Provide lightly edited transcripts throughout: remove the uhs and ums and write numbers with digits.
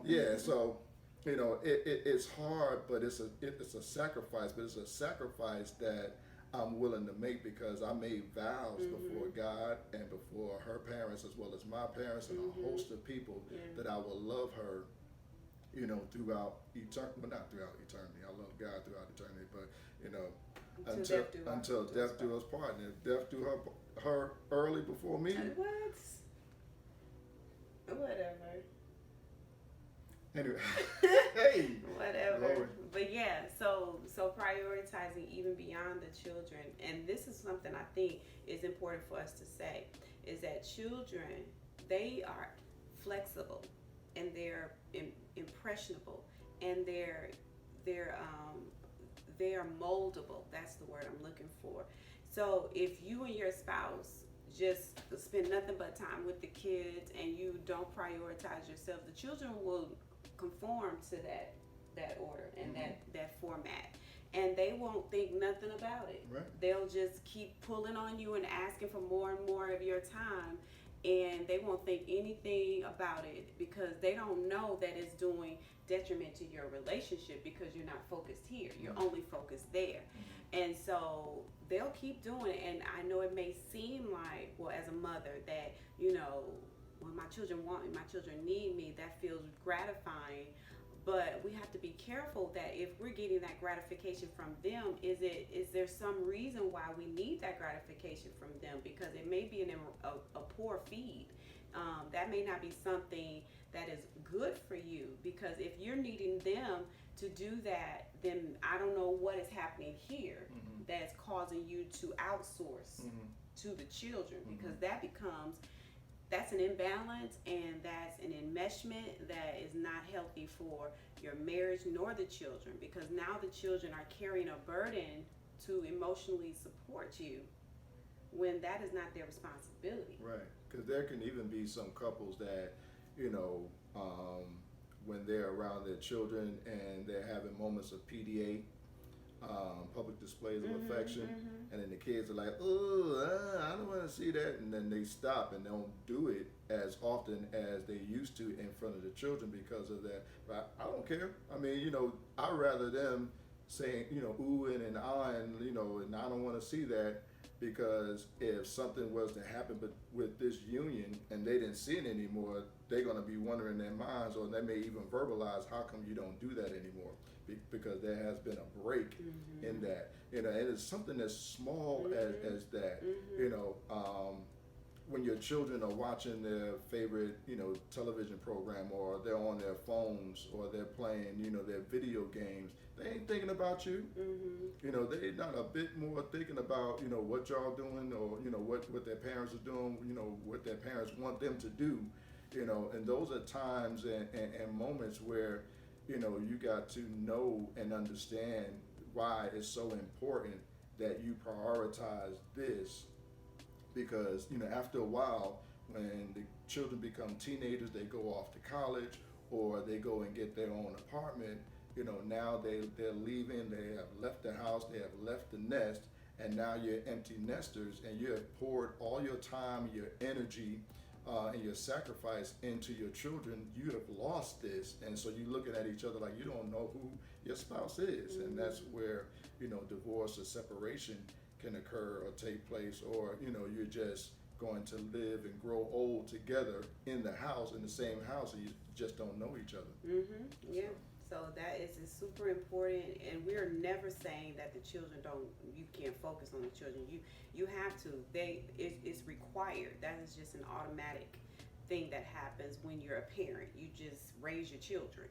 Yeah, so it's hard, but it's a sacrifice, but it's a sacrifice that I'm willing to make because I made vows before Mhm. God and before her parents as well as my parents and a Mhm. host of people Yeah. that I will love her, throughout eternity. Well, not throughout eternity. I love God throughout eternity, but you know, Until until death until do us death part. do us part. And if death do her early before me, What? Whatever. anyway, hey, Whatever. glory. But yeah, so prioritizing even beyond the children, and this is something I think is important for us to say, is that children, they are flexible and they're impressionable, and they're they are moldable. That's the word I'm looking for. So if you and your spouse just spend nothing but time with the kids and you don't prioritize yourself, the children will conform to that order and Mm-hmm. that format, and they won't think nothing about it. Right. They'll just keep pulling on you and asking for more and more of your time, and they won't think anything about it because they don't know that it's doing detriment to your relationship because you're not focused here, you're Mm-hmm. only focused there. And so they'll keep doing it, and I know it may seem like, well, as a mother, that when my children want me, my children need me, that feels gratifying. But we have to be careful that if we're getting that gratification from them, is there some reason why we need that gratification from them? Because it may be a poor feed. That may not be something that is good for you, because if you're needing them to do that, then I don't know what is happening here Mm-hmm. that's causing you to outsource Mm-hmm. to the children, because Mm-hmm. that's an imbalance, and that's an enmeshment that is not healthy for your marriage nor the children, because now the children are carrying a burden to emotionally support you when that is not their responsibility. Right, because there can even be some couples that, you know, when they're around their children and they're having moments of PDA, public displays of affection, and then the kids are like, "Oh, I don't want to see that," and then they stop and don't do it as often as they used to in front of the children because of that. But I don't care. I mean, I'd rather them saying, ooh and ah, and and I don't want to see that, because if something was to happen but with this union and they didn't see it anymore, they're going to be wondering in their minds, or they may even verbalize, how come you don't do that anymore? Because there has been a break in that, and it's something as small as that, when your children are watching their favorite, television program, or they're on their phones, or they're playing, their video games, they ain't thinking about you. They're not a bit more thinking about, what y'all doing, or, what their parents are doing, what their parents want them to do, and those are times and moments where, you got to know and understand why it's so important that you prioritize this, because after a while, when the children become teenagers, they go off to college, or they go and get their own apartment. Now they're leaving, they have left the house, they have left the nest, and now you're empty nesters, and you have poured all your time, your energy, and your sacrifice into your children. You have lost this, and so you're looking at each other like you don't know who your spouse is. And that's where divorce or separation can occur or take place, or you're just going to live and grow old together in the house, in the same house, and you just don't know each other. Yeah. So, So that is super important, and we're never saying that the children don't. You can't focus on the children. You have to. It's required. That is just an automatic thing that happens when you're a parent. You just raise your children,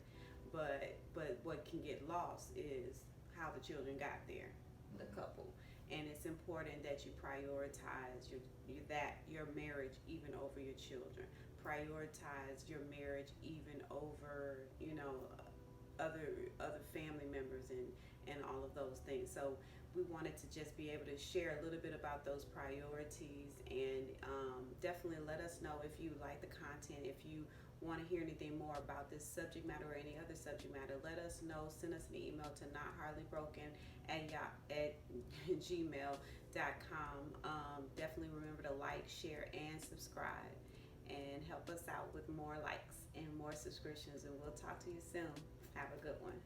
but what can get lost is how the children got there, the couple. And it's important that you prioritize your marriage even over your children. Prioritize your marriage even over other family members and all of those things. So we wanted to just be able to share a little bit about those priorities, and definitely let us know if you like the content. If you want to hear anything more about this subject matter or any other subject matter, let us know. Send us an email to nothardlybroken@gmail.com. Definitely remember to like, share, and subscribe. and help us out with more likes and more subscriptions. And we'll talk to you soon. Have a good one.